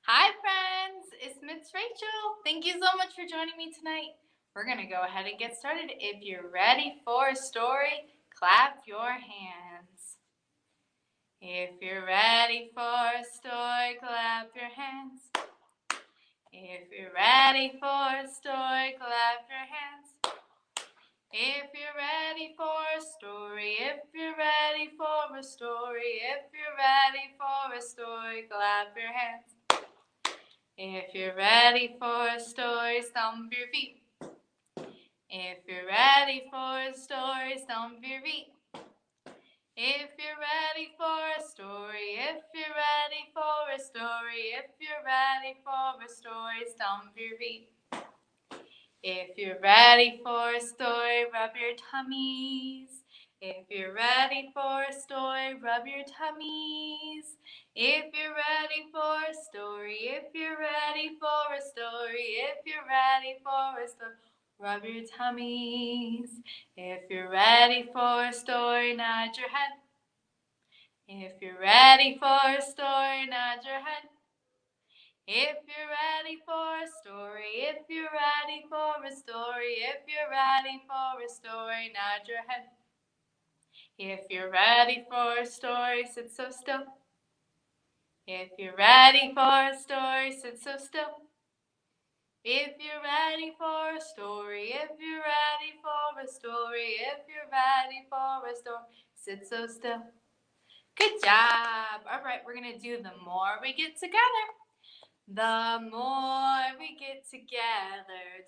Hi, friends. It's Miss Rachel. Thank you so much for joining me tonight. We're going to go ahead and get started. If you're ready for a story, clap your hands. If you're ready for a story, clap your hands. If you're ready for a story, clap your hands. If you're ready for a story, if you're ready for a story, if you're ready for a story, clap your hands. If you're ready for a story, stomp your feet. If you're ready for a story, stomp your feet. If you're ready for a story, if you're ready for a story, if you're ready for a story, stomp your feet. If you're ready for a story, rub your tummies. If you're ready for a story, rub your tummies. If you're ready for a story, if you're ready for a story, if you're ready for a story, rub your tummies. If you're ready for a story, nod your head. If you're ready for a story, nod your head. If you're ready for a story, if you're ready for a story, if you're ready for a story, nod your head. If you're ready for a story, sit so still. If you're ready for a story, sit so still. If you're ready for a story, if you're ready for a story, if you're ready for a story, sit so still. Good job. All right, we're going to do the more we get together. The more we get together,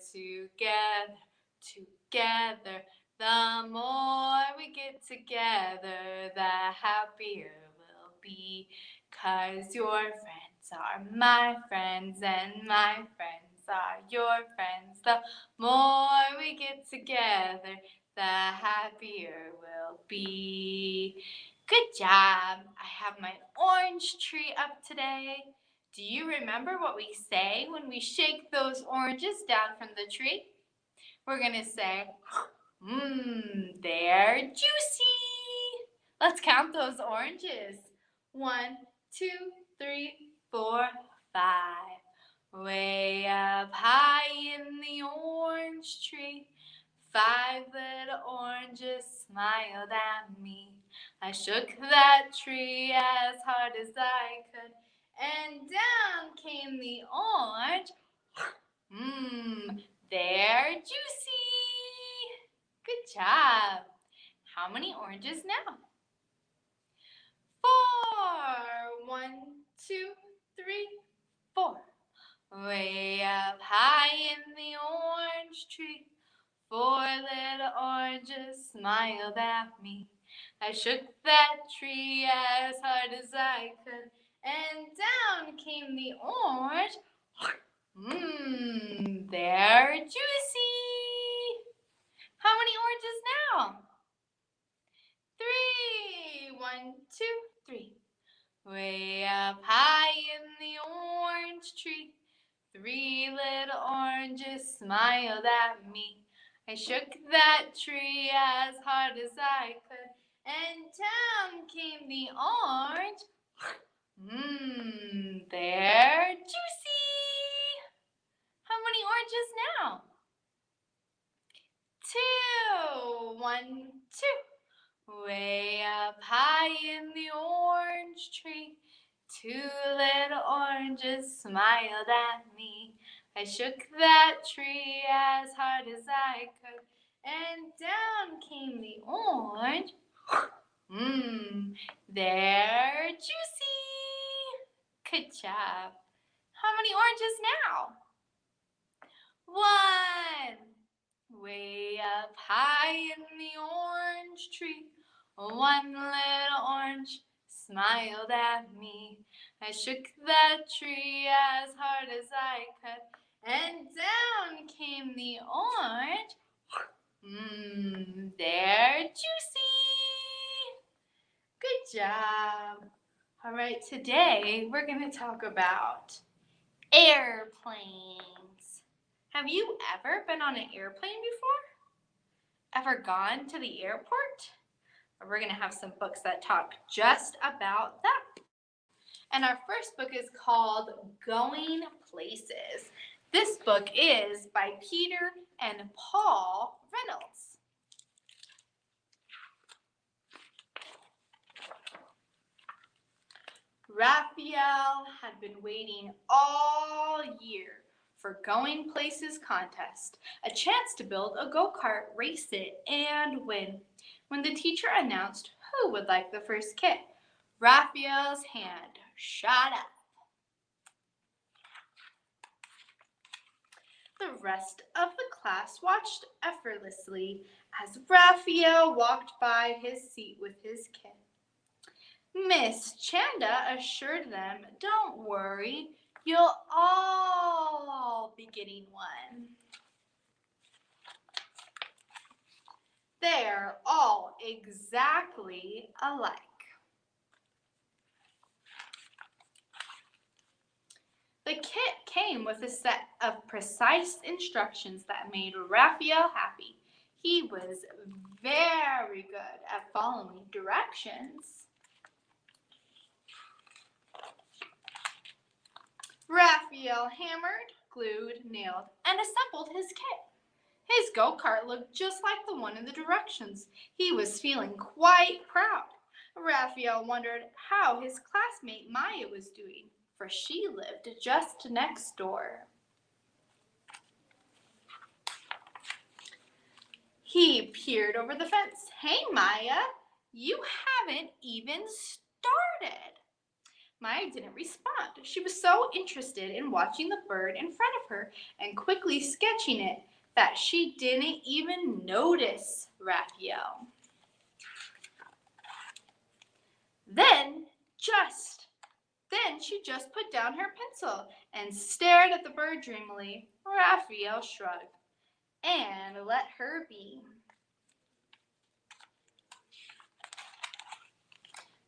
together, the more we get together, the happier we'll be. 'Cause your friends are my friends and my friends are your friends. The more we get together, the happier we'll be. Good job. I have my orange tree up today. Do you remember what we say when we shake those oranges down from the tree? We're going to say, they're juicy. Let's count those oranges. 1, 2, 3, 4, 5. Way up high in the orange tree, 5 little oranges smiled at me. I shook that tree as hard as I could, and down came the orange. They're juicy. Good job. How many oranges now? 4. 1, 2, 3, 4. Way up high in the orange tree, 4 little oranges smiled at me. I shook that tree as hard as I could, and down came the orange. They're juicy. How many oranges now? 3. 1, 2, 3. Way up high in the orange tree, 3 little oranges smiled at me. I shook that tree as hard as I could, and down came the orange. They're juicy. How many oranges now? 2. 1, 2. Way up high in the orange tree, 2 little oranges smiled at me. I shook that tree as hard as I could, and down came the orange. They're juicy. Good job. How many oranges now? 1. Way up high in the orange tree, 1 little orange smiled at me. I shook that tree as hard as I could, and down came the orange. They're juicy. Good job. All right, today we're going to talk about airplanes. Have you ever been on an airplane before? Ever gone to the airport? We're going to have some books that talk just about that. And our first book is called Going Places. This book is by Peter and Paul Reynolds. Raphael had been waiting all year for Going Places contest, a chance to build a go-kart, race it, and win. When the teacher announced who would like the first kit, Raphael's hand shot up. The rest of the class watched effortlessly as Raphael walked by his seat with his kit. Miss Chanda assured them, "Don't worry, you'll all be getting one." They're all exactly alike. The kit came with a set of precise instructions that made Raphael happy. He was very good at following directions. Raphael hammered, glued, nailed, and assembled his kit. His go-kart looked just like the one in the directions. He was feeling quite proud. Raphael wondered how his classmate Maya was doing, for she lived just next door. He peered over the fence. "Hey, Maya, you haven't even started." Maya didn't respond. She was so interested in watching the bird in front of her and quickly sketching it that she didn't even notice Raphael. Then she just put down her pencil and stared at the bird dreamily. Raphael shrugged and let her be.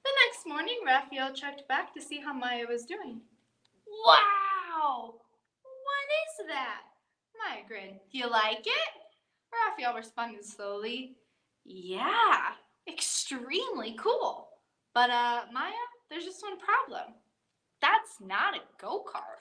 The next morning, Raphael checked back to see how Maya was doing. "Wow! What is that?" Maya grinned. "Do you like it?" Raphael responded slowly. "Yeah, extremely cool. But Maya, there's just one problem. That's not a go-kart."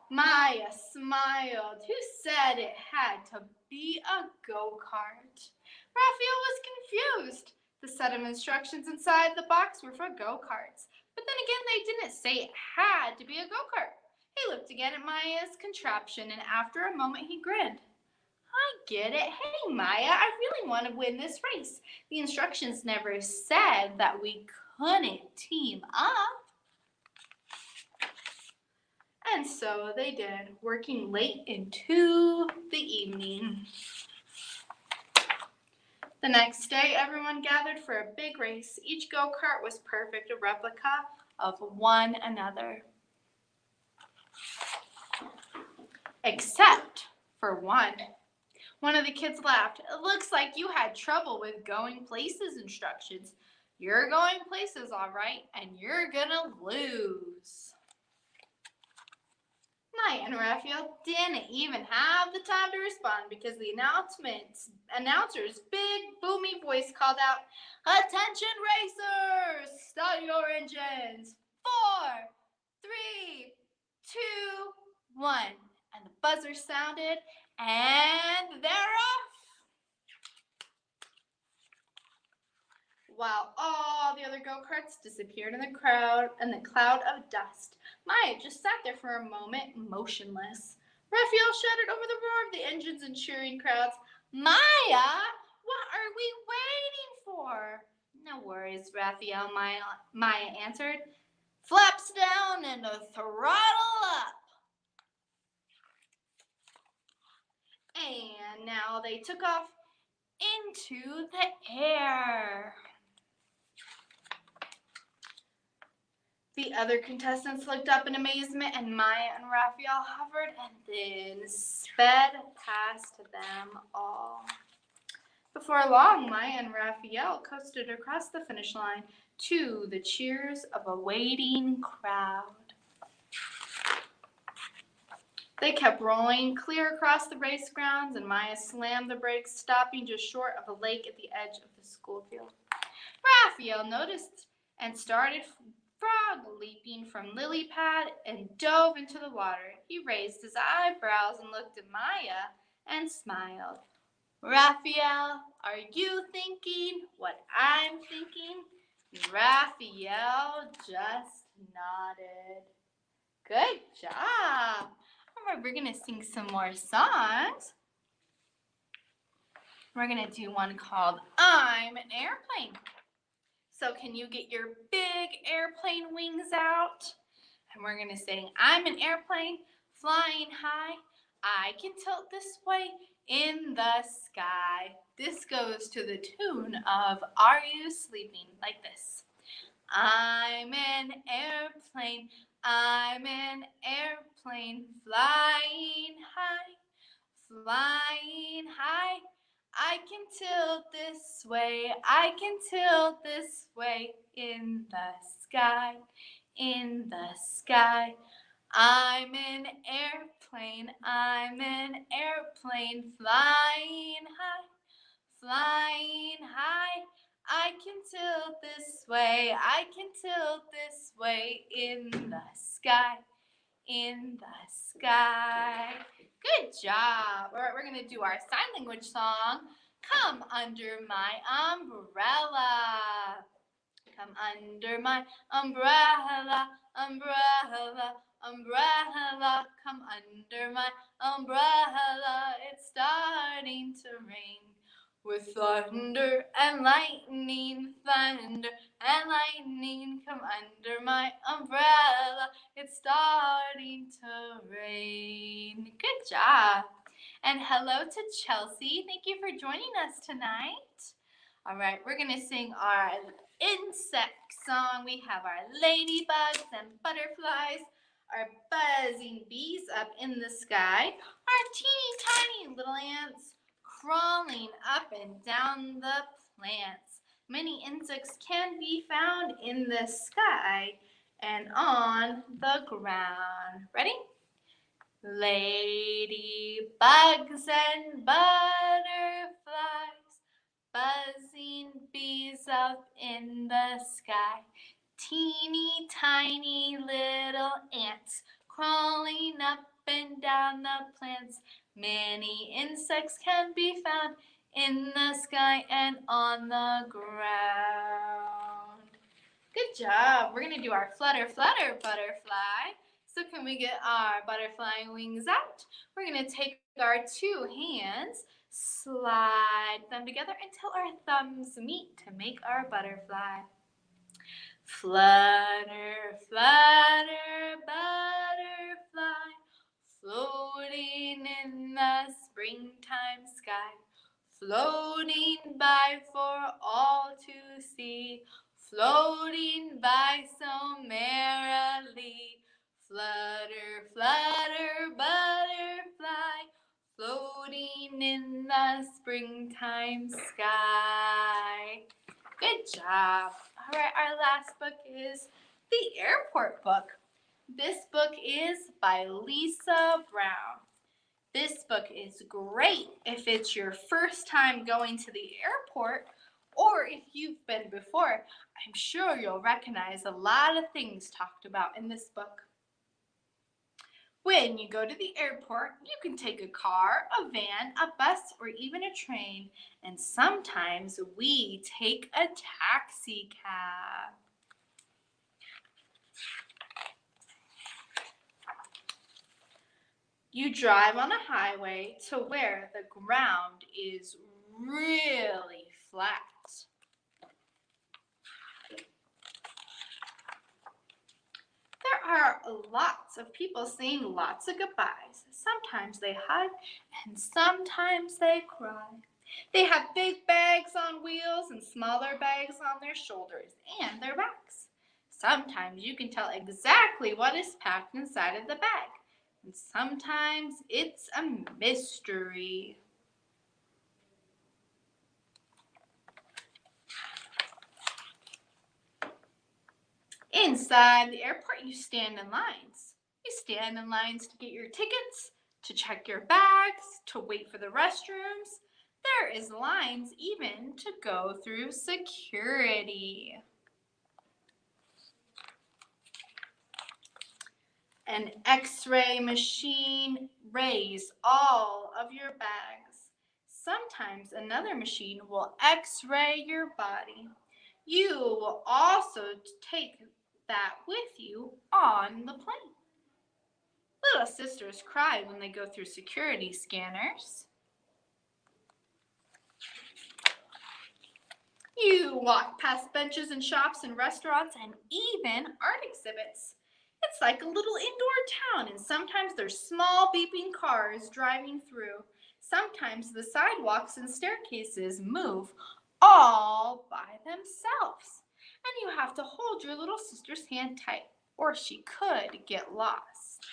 Maya smiled. "Who said it had to be a go-kart?" Raphael was confused. The set of instructions inside the box were for go-karts. But then again, they didn't say it had to be a go-kart. He looked again at Maya's contraption, and after a moment he grinned. "I get it. Hey, Maya, I really want to win this race. The instructions never said that we couldn't team up." And so they did, working late into the evening. The next day, everyone gathered for a big race. Each go-kart was perfect, a replica of one another. Except for one. One of the kids laughed. "It looks like you had trouble with Going Places instructions. You're going places, all right, and you're gonna lose." Maya and Raphael didn't even have the time to respond because the announcer's big, boomy voice called out, "Attention racers, start your engines. 4, 3, 2, 1. And the buzzer sounded, and they're off. While all the other go-karts disappeared in the cloud of dust, Maya just sat there for a moment, motionless. Raphael shouted over the roar of the engines and cheering crowds, "Maya, what are we waiting for?" "No worries, Raphael," Maya answered. "Flaps down and a throttle up." And now they took off into the air. The other contestants looked up in amazement, and Maya and Raphael hovered and then sped past them all. Before long, Maya and Raphael coasted across the finish line to the cheers of a waiting crowd. They kept rolling clear across the race grounds, and Maya slammed the brakes, stopping just short of a lake at the edge of the school field. Raphael noticed and started frog leaping from lily pad and dove into the water. He raised his eyebrows and looked at Maya and smiled. Raphael, are you thinking what I'm thinking? Raphael just nodded. Good job. All right, we're going to sing some more songs. We're going to do one called I'm an Airplane. So can you get your big airplane wings out? And we're going to sing, I'm an airplane flying high. I can tilt this way in the sky. This goes to the tune of Are You Sleeping? Like this. I'm an airplane. I'm an airplane flying high. Flying high. I can tilt this way. I can tilt this way in the sky. In the sky. I'm an airplane, I'm an airplane flying high, flying high. I can tilt this way, I can tilt this way in the sky, in the sky. Good job. All right, we're going to do our sign language song, Come Under My Umbrella. Come under my umbrella, umbrella, umbrella. Come under my umbrella. It's starting to rain. With thunder and lightning, thunder and lightning. Come under my umbrella. It's starting to rain. Good job. And hello to Chelsea. Thank you for joining us tonight. All right, we're going to sing our insect song. We have our ladybugs and butterflies, our buzzing bees up in the sky, our teeny tiny little ants crawling up and down the plants. Many insects can be found in the sky and on the ground. Ready? Ladybugs and butterflies, buzzing bees up in the sky, teeny tiny little ants crawling up and down the plants. Many insects can be found in the sky and on the ground. Good job. We're going to do our flutter, flutter, butterfly. So can we get our butterfly wings out? We're going to take our two hands, slide them together until our thumbs meet to make our butterfly. Flutter, flutter, butterfly, floating in the springtime sky, floating by for all to see, floating by so merrily. Flutter, flutter, butterfly, floating in the springtime sky. Good job. All right, our last book is The Airport Book. This book is by Lisa Brown. This book is great if it's your first time going to the airport, or if you've been before. I'm sure you'll recognize a lot of things talked about in this book. When you go to the airport, you can take a car, a van, a bus, or even a train. And sometimes we take a taxi cab. You drive on a highway to where the ground is really flat. There are lots of people saying lots of goodbyes. Sometimes they hug and sometimes they cry. They have big bags on wheels and smaller bags on their shoulders and their backs. Sometimes you can tell exactly what is packed inside of the bag, and sometimes it's a mystery. Inside the airport, you stand in lines. You stand in lines to get your tickets, to check your bags, to wait for the restrooms. There is lines even to go through security. An X-ray machine weighs all of your bags. Sometimes another machine will X-ray your body. You will also take that with you on the plane. Little sisters cry when they go through security scanners. You walk past benches and shops and restaurants and even art exhibits. It's like a little indoor town, and sometimes there's small beeping cars driving through. Sometimes the sidewalks and staircases move all by themselves, and you have to hold your little sister's hand tight, or she could get lost.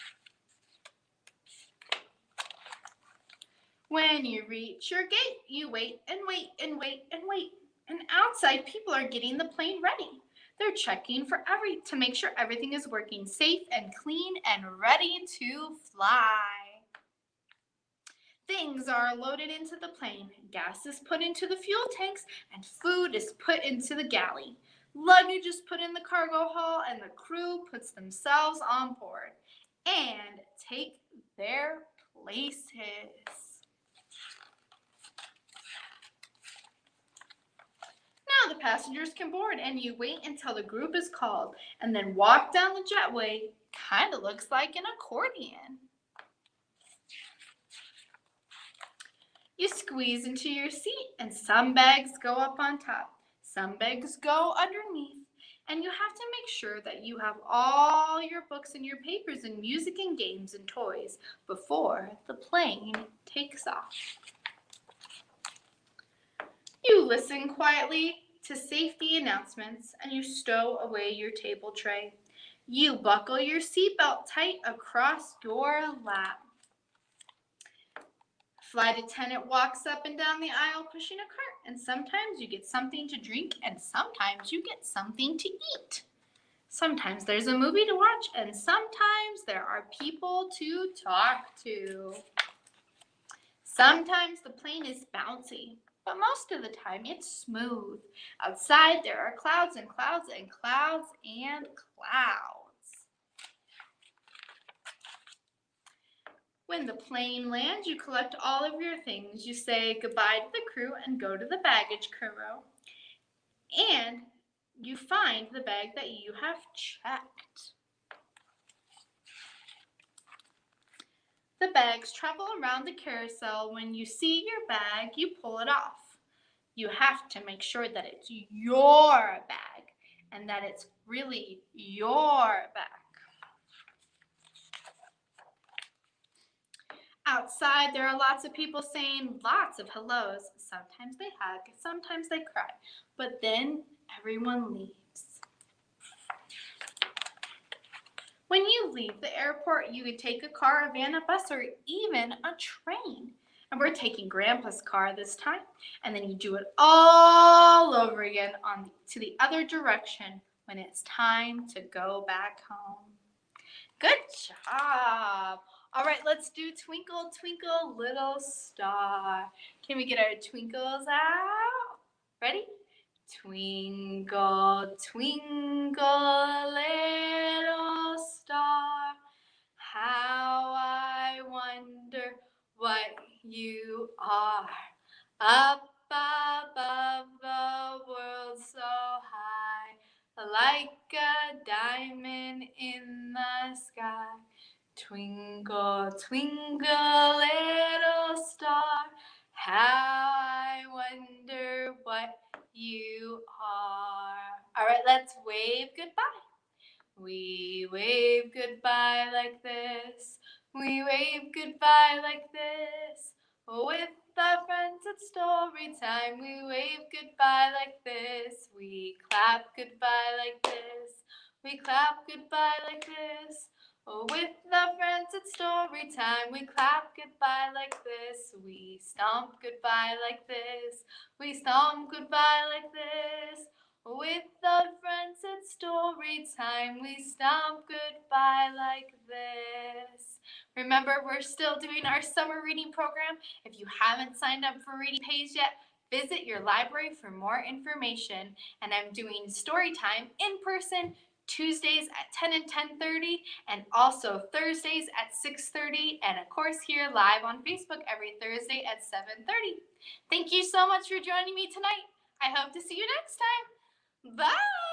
When you reach your gate, you wait and wait and wait and wait. And outside, people are getting the plane ready. They're checking to make sure everything is working safe and clean and ready to fly. Things are loaded into the plane. Gas is put into the fuel tanks and food is put into the galley. Luggage is put in the cargo hall and the crew puts themselves on board and take their places. Now the passengers can board, and you wait until the group is called and then walk down the jetway. Kind of looks like an accordion. You squeeze into your seat, and some bags go up on top, some bags go underneath, and you have to make sure that you have all your books and your papers and music and games and toys before the plane takes off. You listen quietly to safety announcements, and you stow away your table tray. You buckle your seatbelt tight across your lap. Flight attendant walks up and down the aisle pushing a cart, and sometimes you get something to drink, and sometimes you get something to eat. Sometimes there's a movie to watch, and sometimes there are people to talk to. Sometimes the plane is bouncy, but most of the time it's smooth. Outside there are clouds and clouds and clouds and clouds. When the plane lands, you collect all of your things. You say goodbye to the crew and go to the baggage row. And you find the bag that you have checked. The bags travel around the carousel. When you see your bag, you pull it off. You have to make sure that it's your bag and that it's really your bag. Outside, there are lots of people saying lots of hellos. Sometimes they hug, sometimes they cry, but then everyone leaves. When you leave the airport, you could take a car, a van, a bus, or even a train. And we're taking Grandpa's car this time, and then you do it all over again to the other direction when it's time to go back home. Good job. All right, let's do Twinkle, Twinkle, Little Star. Can we get our twinkles out? Ready? Twinkle, twinkle, little star, how I wonder what you are. Up above the world so high, like a diamond in the sky. Twinkle, twinkle, little star, how I wonder what you are. All right, let's wave goodbye. We wave goodbye like this. We wave goodbye like this. With our friends at Storytime, we wave goodbye like this. We clap goodbye like this. We clap goodbye like this. With our friends at Storytime, we clap goodbye like this. We stomp goodbye like this. We stomp goodbye like this. With our friends at Storytime, we stomp goodbye like this. Remember, we're still doing our summer reading program. If you haven't signed up for Reading Page yet, visit your library for more information. And I'm doing Storytime in person Tuesdays at 10 and 10:30, and also Thursdays at 6:30, and of course here live on Facebook every Thursday at 7:30. Thank you so much for joining me tonight. I hope to see you next time. Bye!